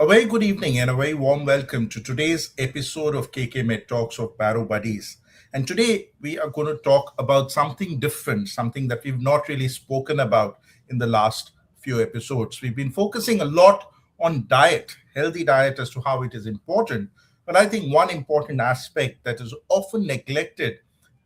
A very good evening and a very warm welcome to today's episode of KK Med Talks of Baro Buddies. And today we are going to talk about something different, something that we've not really spoken about in the last few episodes. We've been focusing a lot on diet, healthy diet, as to how it is important. But I think one important aspect that is often neglected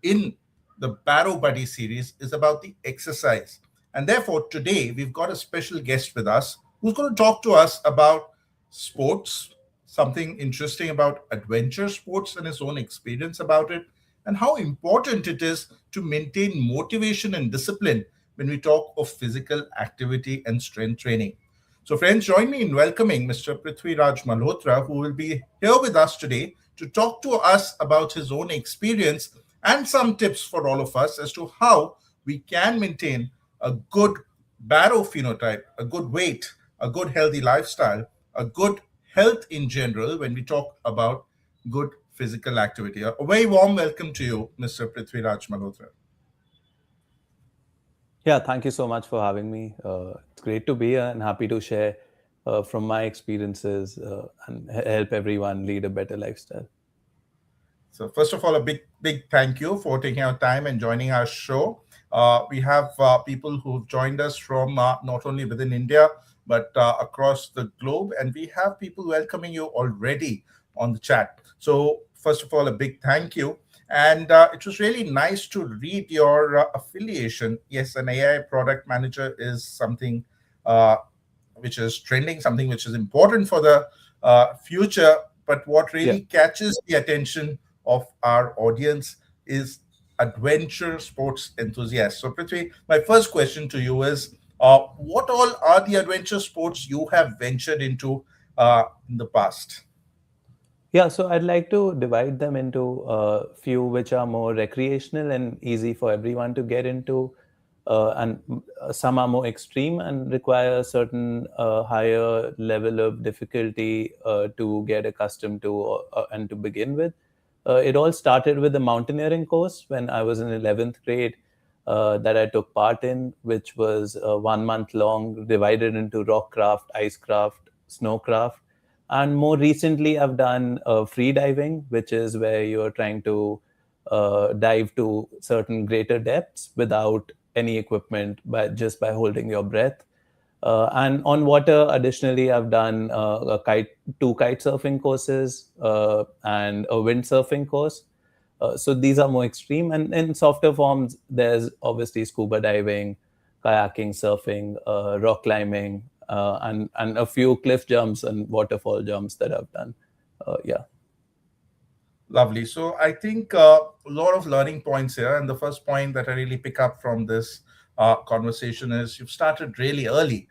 in the Baro Buddy series is about the exercise. And therefore, today we've got a special guest with us who's going to talk to us about sports, something interesting about adventure sports and his own experience about it, and how important it is to maintain motivation and discipline when we talk of physical activity and strength training. So, friends, join me in welcoming Mr. Prithvi Raj Malhotra, who will be here with us today to talk to us about his own experience and some tips for all of us as to how we can maintain a good Barrow phenotype, a good weight, a good healthy lifestyle, a good health in general when we talk about good physical activity. A very warm welcome to you, Mr. Prithvi Raj Malhotra. Yeah, thank you so much for having me. It's great to be here and happy to share from my experiences and help everyone lead a better lifestyle. So, first of all, a big thank you for taking our time and joining our show. We have people who've joined us from not only within India, but across the globe. And we have people welcoming you already on the chat. So, first of all, a big thank you. And it was really nice to read your affiliation. Yes, an AI product manager is something uh, which is trending, something which is important for the future. But what Yeah. really catches the attention of our audience is adventure sports enthusiasts. So, Prithvi, my first question to you is what all are the adventure sports you have ventured into in the past? Yeah, so I'd like to divide them into a few which are more recreational and easy for everyone to get into, and some are more extreme and require a certain higher level of difficulty to get accustomed to and to begin with. It all started with a mountaineering course when I was in 11th grade that I took part in, which was 1 month long, divided into rock craft, ice craft, snow craft. And more recently, I've done free diving, which is where you're trying to dive to certain greater depths without any equipment, but just by holding your breath. And on water, additionally, I've done two kite surfing courses and a wind surfing course. So these are more extreme. And in softer forms, there's obviously scuba diving, kayaking, surfing, rock climbing, and a few cliff jumps and waterfall jumps that I've done. Yeah. Lovely. So I think a lot of learning points here. And the first point that I really pick up from this conversation is you've started really early.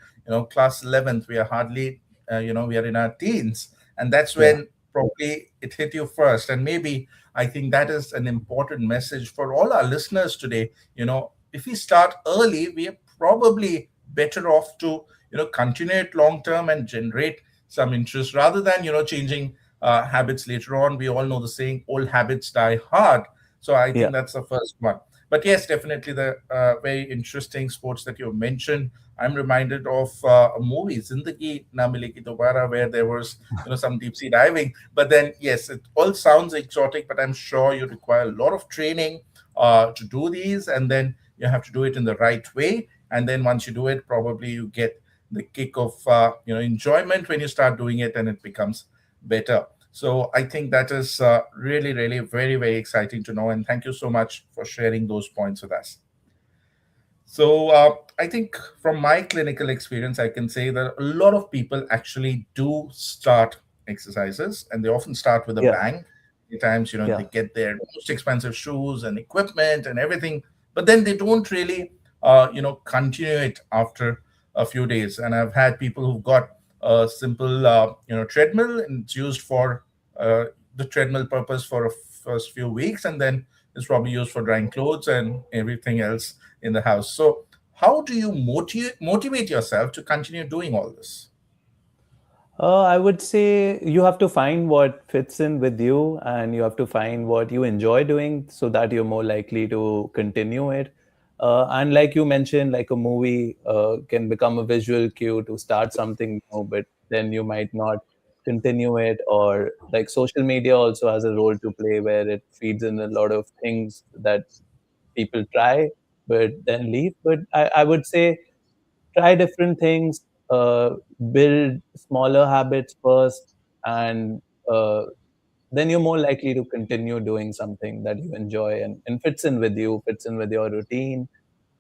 Class 11th, we are hardly, we are in our teens. And that's Yeah. when probably it hit you first. And maybe I think that is an important message for all our listeners today. If we start early, we are probably better off to, continue it long term and generate some interest rather than, changing habits later on. We all know the saying, old habits die hard. So I think Yeah. that's the first one. But yes, definitely the very interesting sports that you mentioned. I'm reminded of a movie, Zindagi Na Milegi Dobara, where there was, some deep sea diving. But then, yes, it all sounds exotic, but I'm sure you require a lot of training to do these, and then you have to do it in the right way. And then once you do it, probably you get the kick of enjoyment when you start doing it, and it becomes better. So I think that is really, really very, very exciting to know. And thank you so much for sharing those points with us. So I think from my clinical experience, I can say that a lot of people actually do start exercises, and they often start with a Yeah. bang. Many times, they Yeah. get their most expensive shoes and equipment and everything, but then they don't really, continue it after a few days. And I've had people who've got a simple, treadmill, and it's used for uh, the treadmill purpose for a first few weeks, and then it's probably used for drying clothes and everything else in the house. So, how do you motivate yourself to continue doing all this? I would say you have to find what fits in with you and you have to find what you enjoy doing so that you're more likely to continue it. And like you mentioned, like a movie can become a visual cue to start something new, but then you might not continue it, or like social media also has a role to play where it feeds in a lot of things that people try but then leave. But I would say try different things, uh, build smaller habits first, and uh, then you're more likely to continue doing something that you enjoy and fits in with you, fits in with your routine.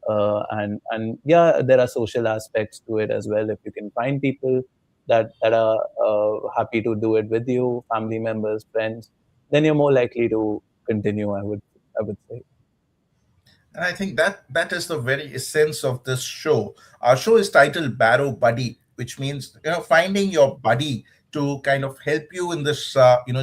And yeah, there are social aspects to it as well. If you can find people that are happy to do it with you, family members, friends, then you're more likely to continue. I would say. And I think that that is the very essence of this show. Our show is titled Barrow Buddy, which means finding your buddy to kind of help you in this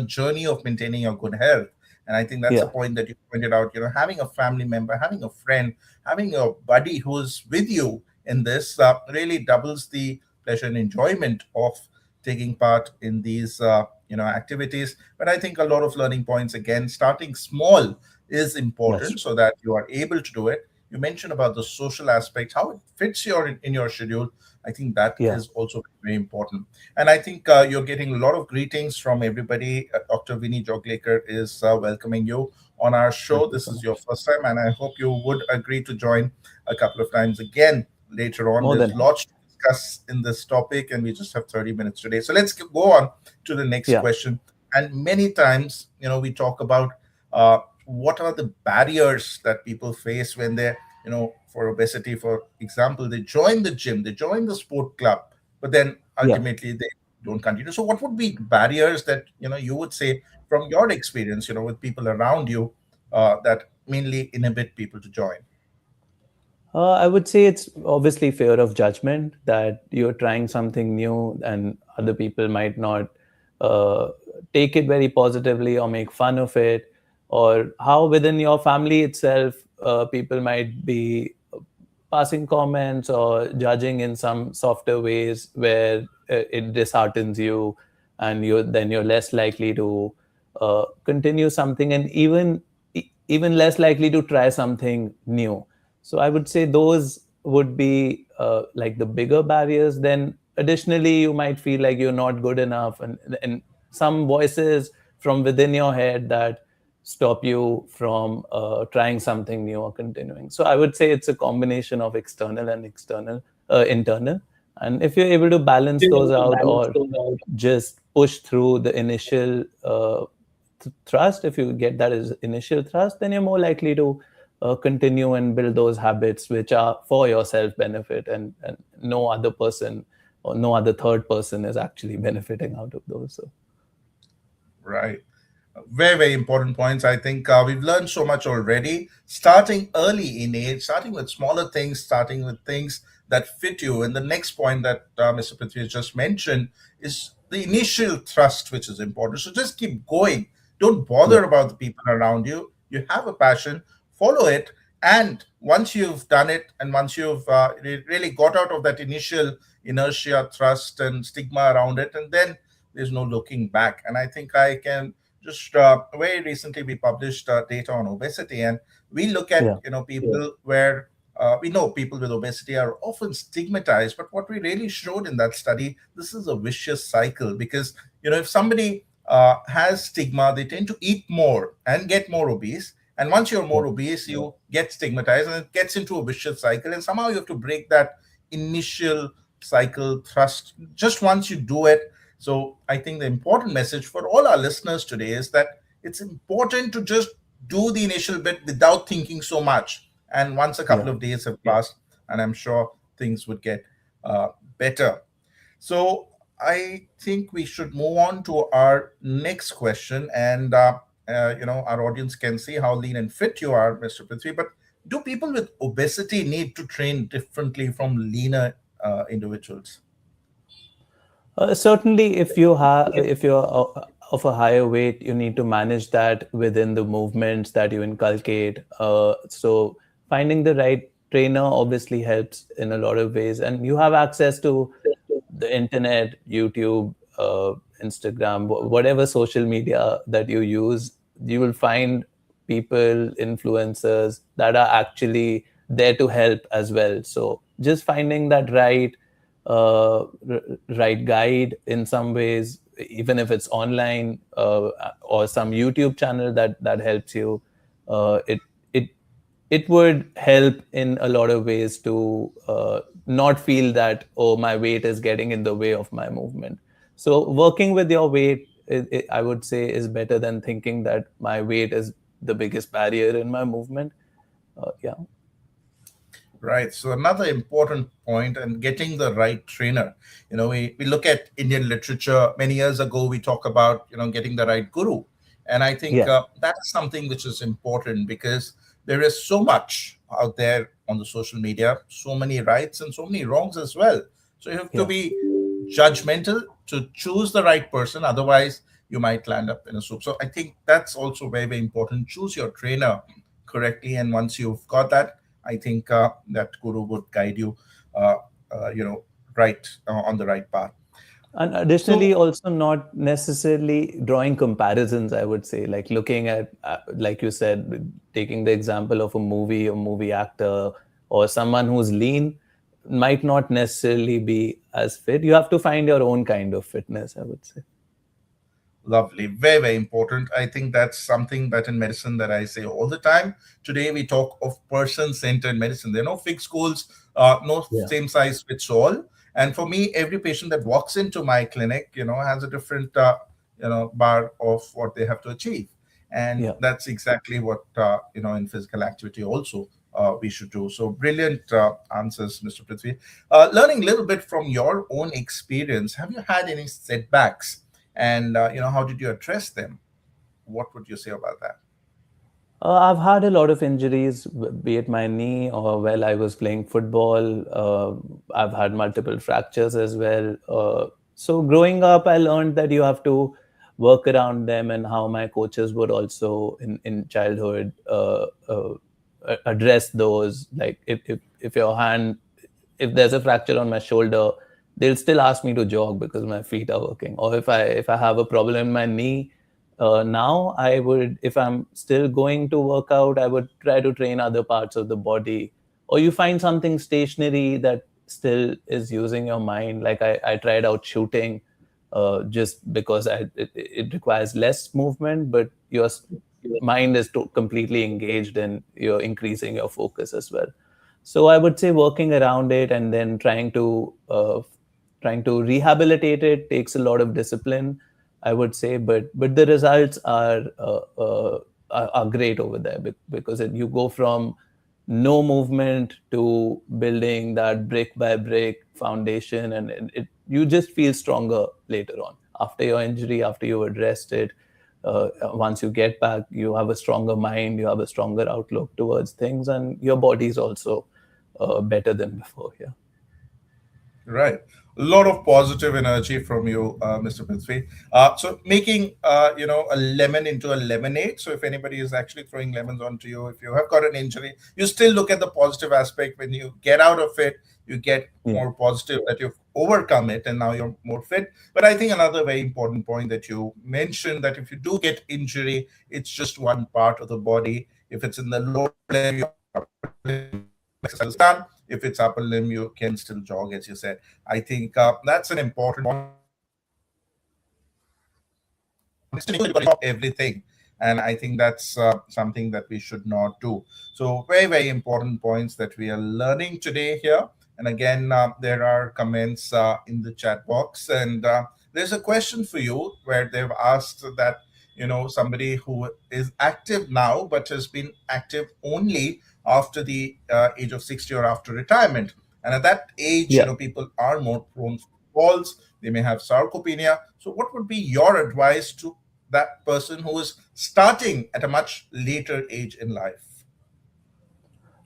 journey of maintaining your good health. And I think that's a Yeah, point that you pointed out. Having a family member, having a friend, having a buddy who's with you in this really doubles the pleasure and enjoyment of taking part in these activities. But I think a lot of learning points, again, starting small is that's important true. so that you are able to do it. You mentioned about the social aspect, how it fits in your schedule. I think that Yeah, is also very important. And I think you're getting a lot of greetings from everybody. Dr. Vinny Joglekar is welcoming you on our thank show. you This so is your much. first time, and I hope you would agree to join a couple of times again later on. More than There's happy. lots to discuss in this topic, and we just have 30 minutes today. So let's go on to the next Yeah, question. And many times, we talk about what are the barriers that people face when they for obesity, for example, they join the gym, they join the sport club, but then yeah. ultimately they don't continue. So what would be barriers that you would say from your experience with people around you that mainly inhibit people to join? I would say it's obviously fear of judgment, that you're trying something new and other people might not uh, take it very positively or make fun of it, or how within your family itself, people might be passing comments or judging in some softer ways where it disheartens you, and you're less likely to continue something, and even less likely to try something new. So I would say those would be like the bigger barriers. Then additionally, you might feel like you're not good enough, and some voices from within your head that stop you from trying something new or continuing. So I would say it's a combination of external and internal. And if you're able to balance You're those able to out, balance or those out. just push through the initial thrust, if you get that as initial thrust, then you're more likely to continue and build those habits which are for your self benefit, and no other person or no other third person is actually benefiting out of those. So Right. Very, very important points. I think we've learned so much already. Starting early in age, starting with smaller things, starting with things that fit you. And the next point that Mr. Prithvi has just mentioned is the initial thrust, which is important. So just keep going. Don't yeah, bother about the people around you. You have a passion, follow it. And once you've done it, and once you've really got out of that initial inertia, thrust, and stigma around it, and then there's no looking back. And I think I can just very recently we published data on obesity, and we look at yeah, people where we know people with obesity are often stigmatized. But what we really showed in that study, this is a vicious cycle, because if somebody has stigma, they tend to eat more and get more obese. And once you're yeah, more obese, you get stigmatized, and it gets into a vicious cycle. And somehow you have to break that initial cycle thrust just once you do it. So I think the important message for all our listeners today is that it's important to just do the initial bit without thinking so much. And once a yeah. couple of days have passed, and I'm sure things would get uh, better. So I think we should move on to our next question. And, our audience can see how lean and fit you are, Mr. Prithvi. But do people with obesity need to train differently from leaner individuals? Certainly, if you're of a higher weight, you need to manage that within the movements that you inculcate. So finding the right trainer obviously helps in a lot of ways, and you have access to the internet, YouTube, Instagram, whatever social media that you use. You will find people, influencers that are actually there to help as well. So just finding that right right guide in some ways even if it's online, or some YouTube channel that helps you. It it it would help in a lot of ways to not feel that, oh, my weight is getting in the way of my movement. So working with your weight, I would say, is better than thinking that my weight is the biggest barrier in my movement. Yeah. Right. So another important point, and getting the right trainer. We look at Indian literature. Many years ago, we talk about, getting the right guru. And I think Yeah. that's something which is important, because there is so much out there on the social media, so many rights and so many wrongs as well. So you have to Yeah. be judgmental to choose the right person. Otherwise, you might land up in a soup. So I think that's also very, very important. Choose your trainer correctly. And once you've got that, I think that guru would guide you, uh, uh, you know, right on the right path. And So additionally, also not necessarily drawing comparisons, I would say, like looking at, like you said, taking the example of a movie actor, or someone who's lean might not necessarily be as fit. You have to find your own kind of fitness, I would say. lovely, very, very important. I think that's something that in medicine that I say all the time. Today we talk of person-centered medicine. There are no fixed goals, no Yeah. same size fits all. And for me, every patient that walks into my clinic, has a different, bar of what they have to achieve. And Yeah. that's exactly what, in physical activity also we should do. So brilliant answers, Mr. Prithvi. Learning a little bit from your own experience, have you had any setbacks? And how did you address them? What would you say about that? I've had a lot of injuries, be it my knee or while I was playing football. I've had multiple fractures as well. So growing up, I learned that you have to work around them, and how my coaches would also in childhood address those. Like if your hand, if there's a fracture on my shoulder, they'll still ask me to jog because my feet are working. Or if I have a problem in my knee, now I would, if I'm still going to work out, I would try to train other parts of the body. Or you find something stationary that still is using your mind. Like I tried out shooting, just because it requires less movement, but your mind is completely engaged, and you're increasing your focus as well. So I would say working around it, and then trying to rehabilitate it takes a lot of discipline, I would say. But the results are great over there, because you go from no movement to building that brick by brick foundation, and you just feel stronger later on after your injury, after you addressed it. Once you get back, you have a stronger mind, you have a stronger outlook towards things, and your body is also better than before. Yeah. Right. A lot of positive energy from you, Mr. Prithvi. So making, a lemon into a lemonade. So if anybody is actually throwing lemons onto you, if you have got an injury, you still look at the positive aspect. When you get out of it, you get Yeah. more positive that you've overcome it and now you're more fit. But I think another very important point that you mentioned, that if you do get injury, it's just one part of the body. If it's in the lower limb, your upper limb, exercise is done. If it's upper limb, you can still jog, as you said. I think that's an important point. Everything. And I think that's something that we should not do. So very, very important points that we are learning today here. And again, there are comments in the chat box. And there's a question for you where they've asked that, somebody who is active now, but has been active only after the age of 60 or after retirement. And at that age, Yeah. people are more prone to falls. They may have sarcopenia. So what would be your advice to that person who is starting at a much later age in life?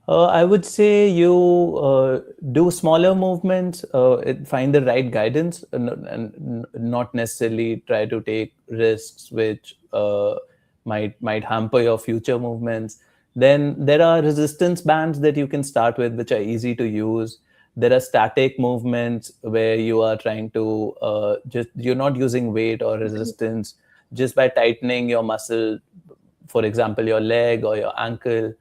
I would say you do smaller movements, find the right guidance, and not necessarily try to take risks which might hamper your future movements. Then there are resistance bands that you can start with, which are easy to use. There are static movements where you are trying to just, you're not using weight or resistance, just by tightening your muscle, for example, your leg or your ankle.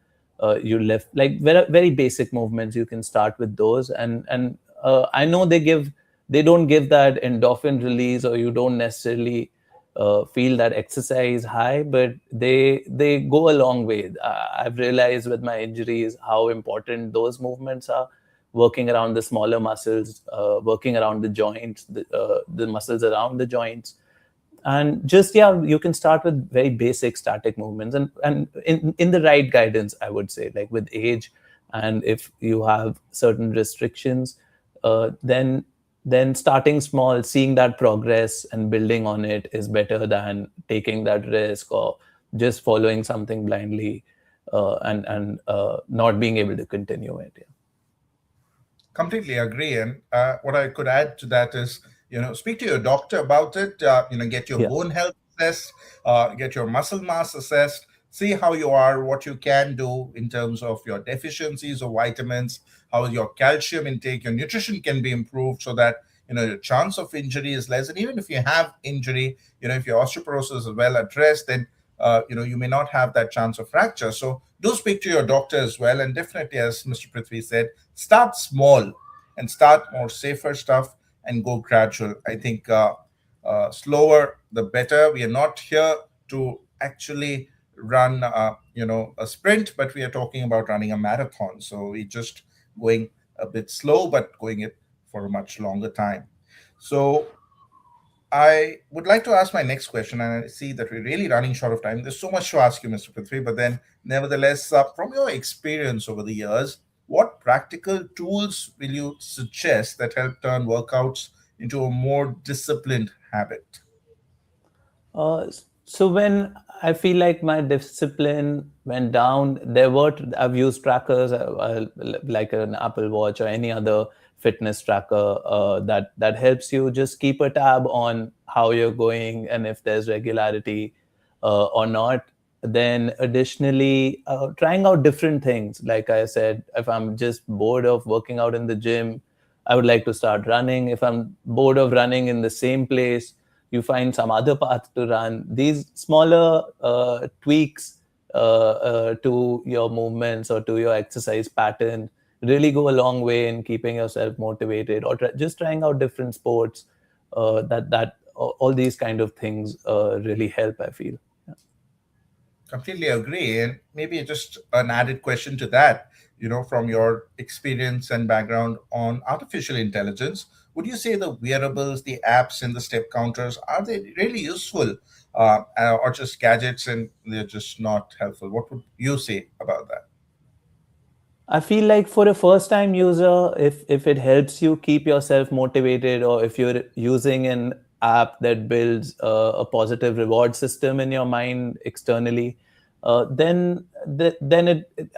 You lift, like very, very basic movements. You can start with those, and I know they give they don't give that endorphin release, or you don't necessarily feel that exercise high, but they go a long way. I've realized with my injuries how important those movements are, working around the smaller muscles, working around the joints, the muscles around the joints. And just, yeah, you can start with very basic static movements, and in the right guidance, I would say, like with age, and if you have certain restrictions, then starting small, seeing that progress and building on it is better than taking that risk or just following something blindly, and not being able to continue it. Yeah. Completely agree. And what I could add to that is, speak to your doctor about it. Get your Yeah. bone health assessed, get your muscle mass assessed, see how you are, what you can do in terms of your deficiencies of vitamins, how your calcium intake, your nutrition can be improved so that your chance of injury is less. And even if you have injury, if your osteoporosis is well addressed, then you may not have that chance of fracture. So do speak to your doctor as well. And definitely, as Mr. Prithvi said, start small and start more safer stuff and go gradual. I think slower the better. We are not here to actually run a sprint, but we are talking about running a marathon, so we just going a bit slow but going it for a much longer time. So I would like to ask my next question, and I see that we're really running short of time. There's so much to ask you, Mr. Prithvi, but then, nevertheless, from your experience over the years, what practical tools will you suggest that help turn workouts into a more disciplined habit? So when I feel like my discipline went down, I've used trackers, like an Apple Watch or any other fitness tracker, that helps you just keep a tab on how you're going and if there's regularity or not. Then additionally, trying out different things. Like I said, if I'm just bored of working out in the gym, I would like to start running. If I'm bored of running in the same place, you find some other path to run. These smaller tweaks to your movements or to your exercise pattern really go a long way in keeping yourself motivated, or just trying out different sports. That all these kind of things really help, I feel. Completely agree. And maybe just an added question to that, from your experience and background on artificial intelligence, would you say the wearables, the apps, and the step counters, are they really useful, or just gadgets and they're just not helpful? What would you say about that? I feel like for a first time user, if it helps you keep yourself motivated, or if you're using an app that builds a positive reward system in your mind externally, then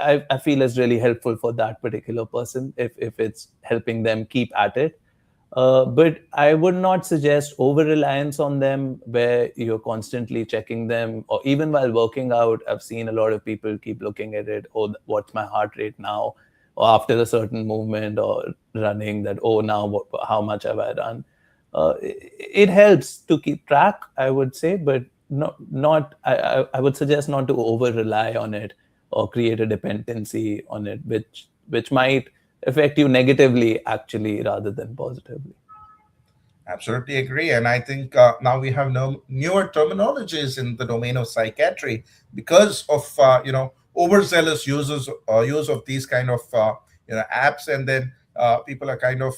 I feel is really helpful for that particular person, if it's helping them keep at it. But I would not suggest over reliance on them where you're constantly checking them, or even while working out. I've seen a lot of people keep looking at it. Oh, what's my heart rate now? Or after a certain movement or running, that, oh, now how much have I done? It helps to keep track, I would say, but I would suggest not to over rely on it or create a dependency on it, which might affect you negatively, actually, rather than positively. Absolutely agree. And I think now we have no newer terminologies in the domain of psychiatry because of overzealous use of these kind of apps, and then people are kind of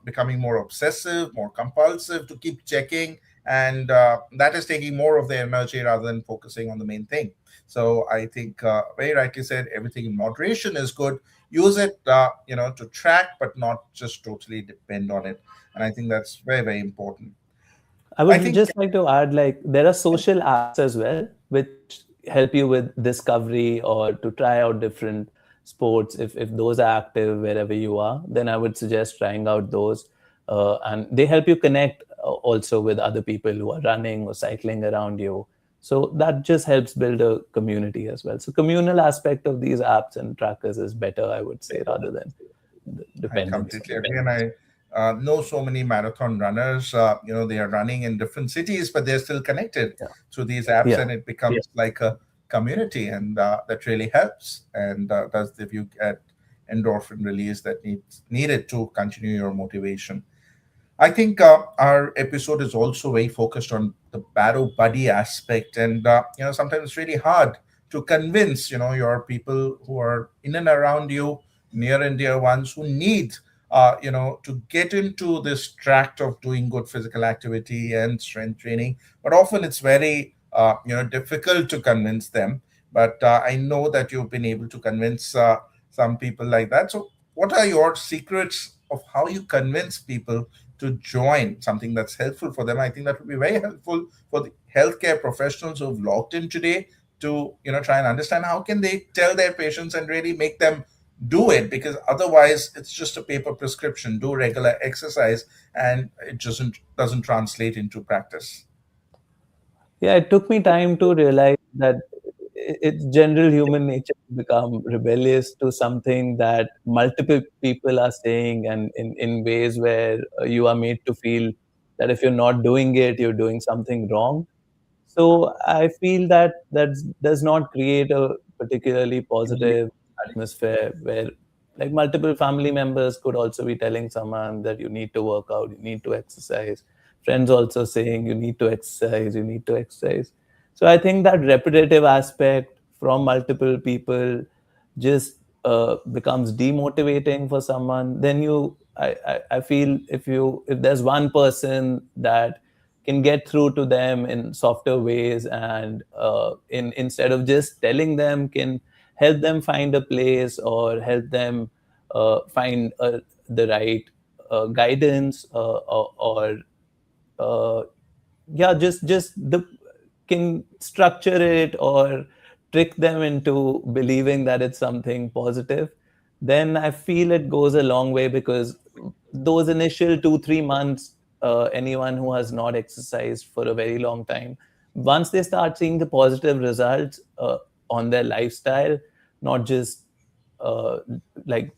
becoming more obsessive, more compulsive to keep checking, and that is taking more of their energy rather than focusing on the main thing. So I think very rightly said, everything in moderation is good. Use it to track, but not just totally depend on it, and I think that's very, very important. I I would think just like to add, like, there are social apps as well, which help you with discovery or to try out different sports. If those are active wherever you are, then I would suggest trying out those. And they help you connect also with other people who are running or cycling around you. So that just helps build a community as well. So communal aspect of these apps and trackers is better, I would say, rather than the I dependence on completely them. agree, and I know so many marathon runners. They are running in different cities, but they're still connected Yeah. through these apps, Yeah. and it becomes like a community, and that really helps and does give you at endorphin release that needed to continue your motivation. I think our episode is also very focused on the Baro buddy aspect, and sometimes it's really hard to convince your people who are in and around you, near and dear ones, who need to get into this tract of doing good physical activity and strength training. But often it's very difficult to convince them. But I know that you've been able to convince some people like that. So, what are your secrets of how you convince people to join something that's helpful for them? I think that would be very helpful for the healthcare professionals who've logged in today to try and understand how can they tell their patients and really make them do it, because otherwise it's just a paper prescription, do regular exercise, and it doesn't translate into practice. Yeah, it took me time to realize that it's general human nature to become rebellious to something that multiple people are saying, and in ways where you are made to feel that if you're not doing it, you're doing something wrong. So I feel that that does not create a particularly positive atmosphere where, like, multiple family members could also be telling someone that you need to work out, you need to exercise. Friends also saying you need to exercise, you need to exercise. So I think that repetitive aspect from multiple people just becomes demotivating for someone. Then I feel if there's one person that can get through to them in softer ways, and instead of just telling them, can help them find a place or help them find the right guidance, or uh, yeah, just the can structure it or trick them into believing that it's something positive, then I feel it goes a long way. Because those initial 2 3 months, anyone who has not exercised for a very long time, once they start seeing the positive results on their lifestyle, not just uh, like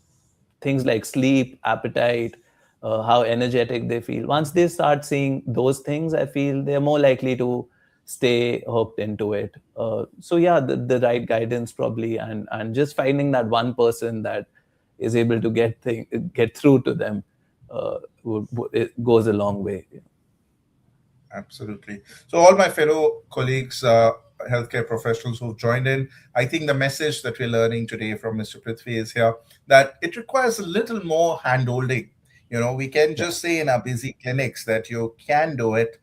things like sleep, appetite, how energetic they feel. Once they start seeing those things, I feel they're more likely to stay hooked into it. So yeah, the right guidance probably, and just finding that one person that is able to get through to them, it goes a long way. Absolutely. So, all my fellow colleagues, healthcare professionals who've joined in, I think the message that we're learning today from Mr. Prithvi is here that it requires a little more hand holding. We can Yeah. just say in our busy clinics that you can do it,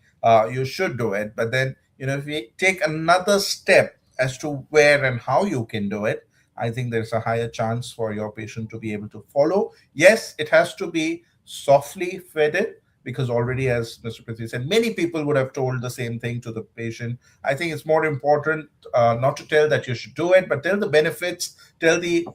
you should do it. But then, if we take another step as to where and how you can do it, I think there's a higher chance for your patient to be able to follow. Yes, it has to be softly fed in, because already, as Mr. Prithvi said, many people would have told the same thing to the patient. I think it's more important not to tell that you should do it, but tell the benefits, tell the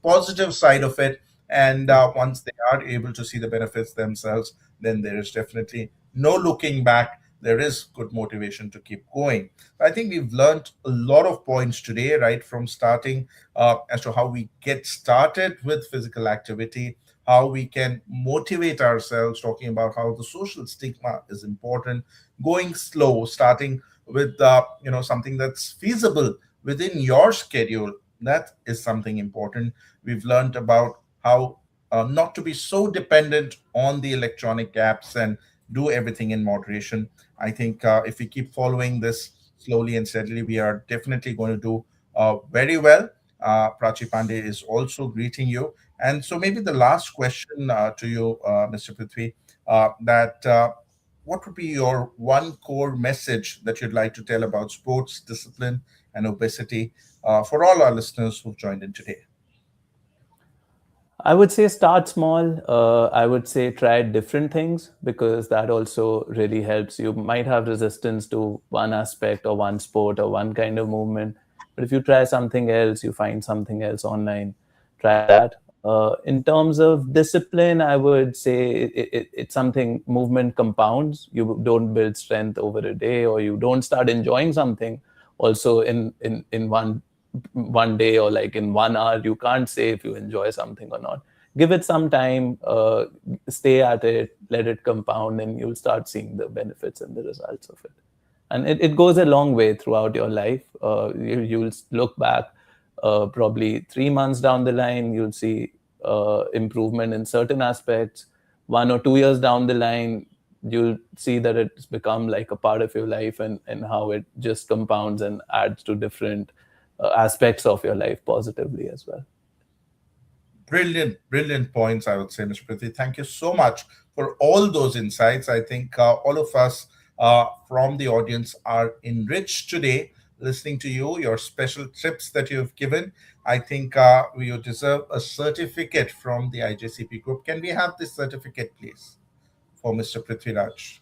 positive side of it. And once they are able to see the benefits themselves, then there is definitely no looking back. There is good motivation to keep going. I think we've learned a lot of points today, right, from starting as to how we get started with physical activity, how we can motivate ourselves, talking about how the social stigma is important, going slow, starting with something that's feasible within your schedule. That is something important. We've learned about how not to be so dependent on the electronic apps and do everything in moderation. I think if we keep following this slowly and steadily, we are definitely going to do very well. Prachi Pandey is also greeting you. And so, maybe the last question to you, Mr. Prithvi, that what would be your one core message that you'd like to tell about sports, discipline, and obesity for all our listeners who've joined in today? I would say start small. I would say try different things, because that also really helps. You might have resistance to one aspect or one sport or one kind of movement, but if you try something else, you find something else online, try that. In terms of discipline, I would say it's something movement compounds. You don't build strength over a day, or you don't start enjoying something also in one day, or like in 1 hour. You can't say if you enjoy something or not. Give it some time, stay at it, let it compound, and you'll start seeing the benefits and the results of it. And it goes a long way throughout your life. You'll look back, probably 3 months down the line, you'll see improvement in certain aspects. 1 or 2 years down the line, you'll see that it's become like a part of your life, and how it just compounds and adds to different aspects of your life positively as well. Brilliant, brilliant points, I would say, Mr. Prithvi. Thank you so much for all those insights. I think all of us from the audience are enriched today listening to you, your special tips that you've given. I think you deserve a certificate from the IJCP group. Can we have this certificate, please, for Mr. Prithviraj?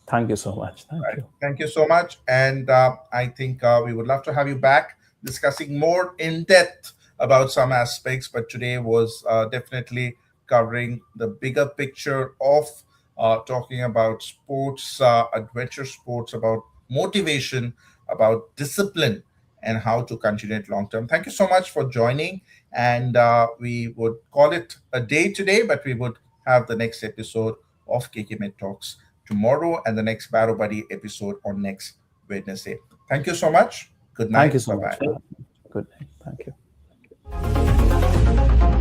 Thank you so much. Thank Right. you. Thank you so much. And I think we would love to have you back discussing more in depth about some aspects. But today was definitely covering the bigger picture of talking about sports, adventure sports, about motivation, about discipline, and how to continue it long term. Thank you so much for joining. And we would call it a day today, but we would have the next episode of KK Med Talks tomorrow, and the next Baro Buddy episode on next Wednesday. Thank you so much. Good Thank you night. so Bye much bye. for having me. Good night. Thank you.